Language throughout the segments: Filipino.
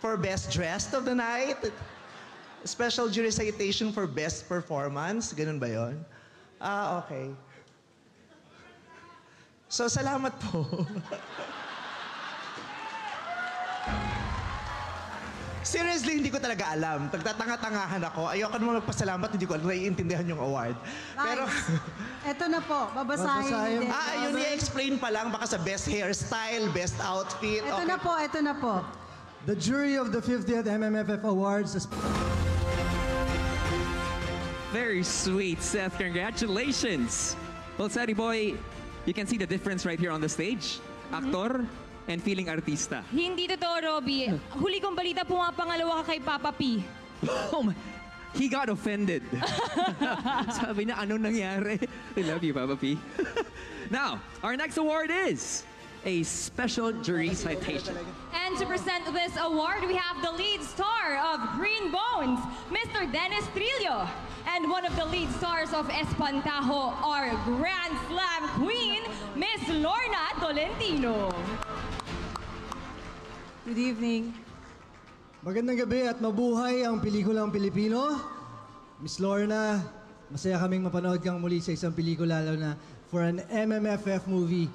for Best Dressed of the Night. Special jury citation for Best Performance. Ganun ba yun? Okay. So, salamat po. Seriously, hindi ko talaga alam. Tagtatanga-tangahan ako. Ayoko naman magpasalamat, hindi ko naiintindihan yung award. Pero, Eto na po, babasahin. ayun, i-explain pa lang. Baka sa best hairstyle, best outfit. Ito na po, ito na po. The jury of the 50th MMFF Awards is... Very sweet, Seth. Congratulations. Well, Sadie Boy, you can see the difference right here on the stage. Actor and feeling artista. Hindi totoo, Robby. Huli kong balita, pumapangalawa ka kay Papa P. Oh my, he got offended. Sabi na, anong nangyari? I love you, Papa P. Now, our next award is a special jury citation. And to present this award, we have the lead star of Green Bones, Mr. Dennis Trillo. And one of the lead stars of Espantajo, our Grand Slam Queen, Miss Lorna Tolentino. Good evening. Magandang gabi at mabuhay ang pelikulang Pilipino. Miss Lorna, masaya kaming mapanood kang muli sa isang pelikula, lalo na for an MMFF movie.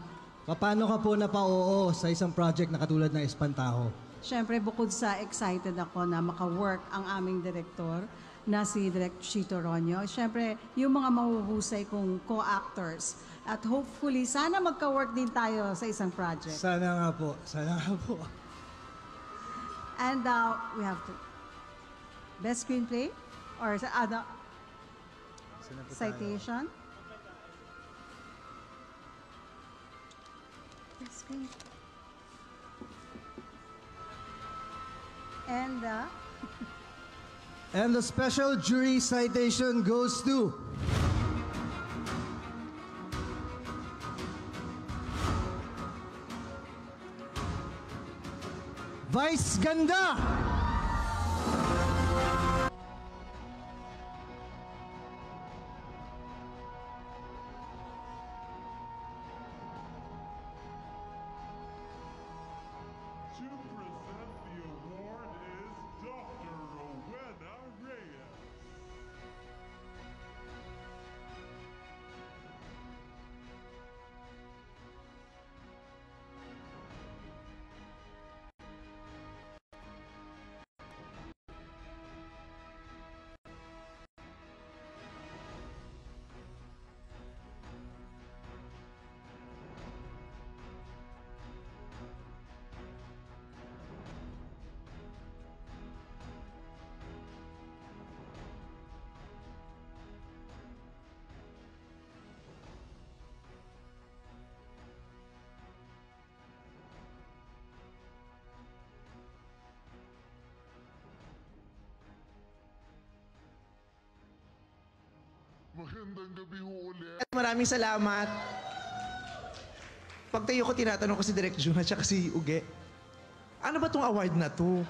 Paano ka po napao sa isang project na katulad ng Espantajo? Siyempre, bukod sa excited ako na maka-work ang aming direktor na si Direk Chito Ronyo. Siyempre, yung mga mahuhusay kong co-actors. At hopefully, sana magka-work din tayo sa isang project. Sana nga po. Sana nga po. And we have to... Best screenplay? Or sa other... Citation? Best screenplay. And And the special jury citation goes to... Vice Ganda! To present the award is Dr. Rowena Reyes. Magandang gabi ho ulit. Maraming salamat. Pagtayo ko, tinatanong ko si Direk Jun at saka si Uge, ano ba tong award na to?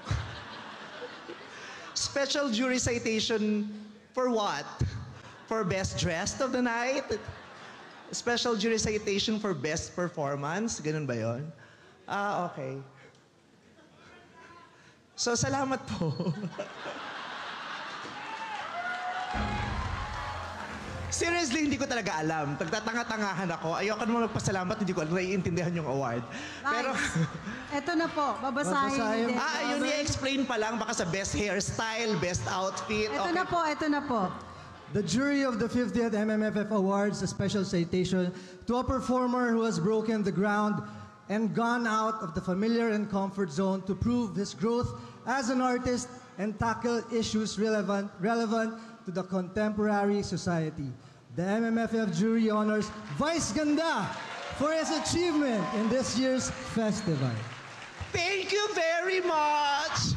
Special jury citation for what? For Best Dressed of the Night? Special jury citation for Best Performance? Ganun ba yun? Okay. So, salamat po. Seriously, hindi ko talaga alam. Tagtatanga-tangahan ako. Ayoko naman magpasalamat, hindi ko naiintindihan yung award. Pero, eto na po, babasahin. ayun, i-explain pa lang. Baka sa best hairstyle, best outfit. Ito na po, ito na po. The jury of the 50th MMFF Awards, a special citation to a performer who has broken the ground and gone out of the familiar and comfort zone to prove his growth as an artist and tackle issues relevant to the contemporary society. The MMFF jury honors Vice Ganda for his achievement in this year's festival. Thank you very much!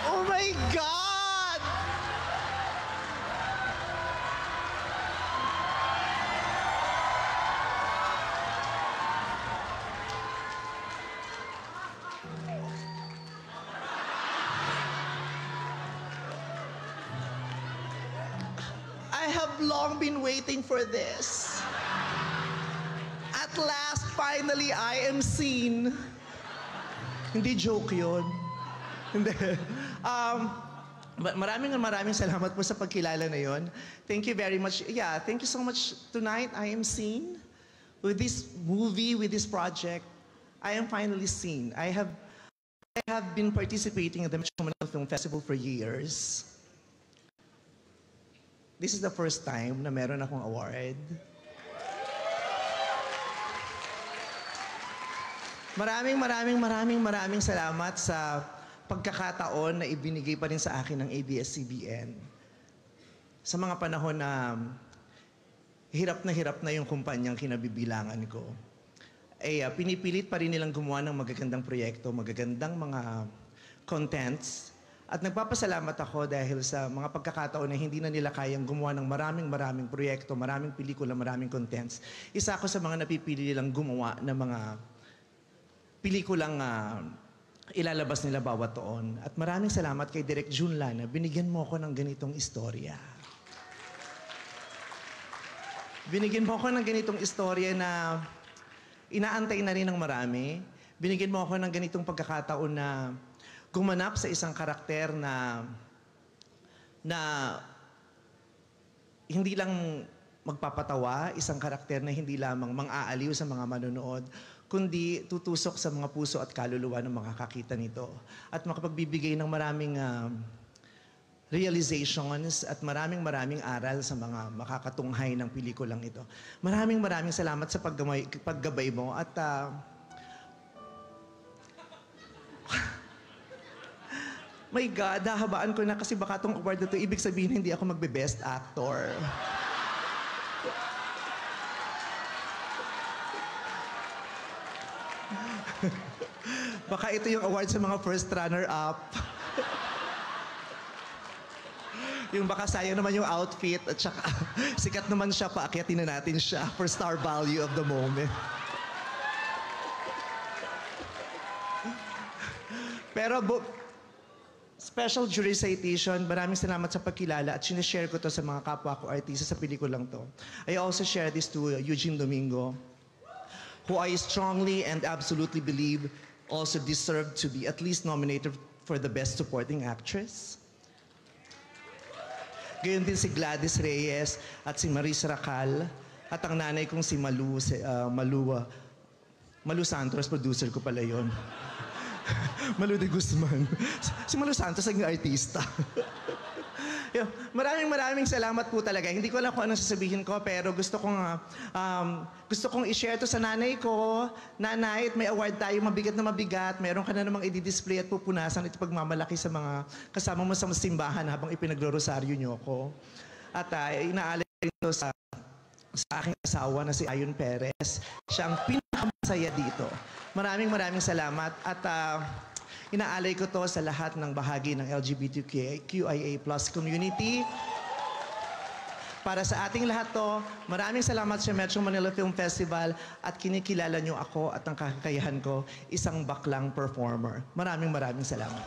Oh my God! I have long been waiting for this. At last, finally, I am seen. Hindi joke yun. Hindi. Maraming salamat po sa pagkilala na yon. Thank you very much. Yeah, thank you so much. Tonight, I am seen. With this movie, with this project, I am finally seen. I have been participating at the Metro Manila Film Festival for years. This is the first time na meron akong award. Maraming salamat sa pagkakataon na ibinigay pa rin sa akin ng ABS-CBN. Sa mga panahon na hirap na yung kumpanyang kinabibilangan ko, pinipilit pa rin nilang gumawa ng magagandang proyekto, magagandang mga contents. At nagpapasalamat ako dahil sa mga pagkakataon na hindi na nila kayang gumawa ng maraming proyekto, maraming pelikula, maraming contents. Isa ako sa mga napipili nilang gumawa ng mga pelikulang ilalabas nila bawat taon. At maraming salamat kay Direk Jun Lana, binigyan mo ako ng ganitong istorya. Binigyan mo ako ng ganitong istorya na inaantay na rin ng marami. Binigyan mo ako ng ganitong pagkakataon na gumanap sa isang karakter na hindi lang magpapatawa, isang karakter na hindi lamang mang-aaliw sa mga manonood, kundi tutusok sa mga puso at kaluluwa ng makakakita nito. At makapagbibigay ng maraming realizations at maraming aral sa mga makakatunghay ng pelikulang ito. Maraming salamat sa paggabay mo at my God, hahabaan ko na kasi baka itong award na ito, ibig sabihin hindi ako magbe-best actor. Baka ito yung award sa mga first runner-up. Yung baka sayang naman yung outfit at saka sikat naman siya, paakyatin na natin siya for star value of the moment. Pero special jury citation, maraming salamat sa pagkilala at sinishare ko to sa mga kapwa ko artista sa pelikulang to. I also share this to Eugene Domingo, who I strongly and absolutely believe also deserved to be at least nominated for the Best Supporting Actress. Gayon din si Gladys Reyes at si Maris Racal at ang nanay kong si Malu Santos, producer ko pala yun. Malu de Guzman. Si Malu Santos naging artista. Maraming salamat po talaga. Hindi ko alam kung anong sasabihin ko, pero gusto kong i-share to sa nanay ko. Nanay, may award tayo, mabigat na mabigat. Meron ka na namang i-display at pupunasan ito pagmamalaki sa mga kasama mo sa simbahan habang ipinagro-rosaryo niyo ako. At inaalay ito sa aking asawa na si Ayon Perez. Siya ang pinakamasaya dito. Maraming salamat at inaalay ko to sa lahat ng bahagi ng LGBTQIA+ community. Para sa ating lahat to, maraming salamat sa Metro Manila Film Festival at kinikilala niyo ako at ang kakayahan ko, isang baklang performer. Maraming salamat.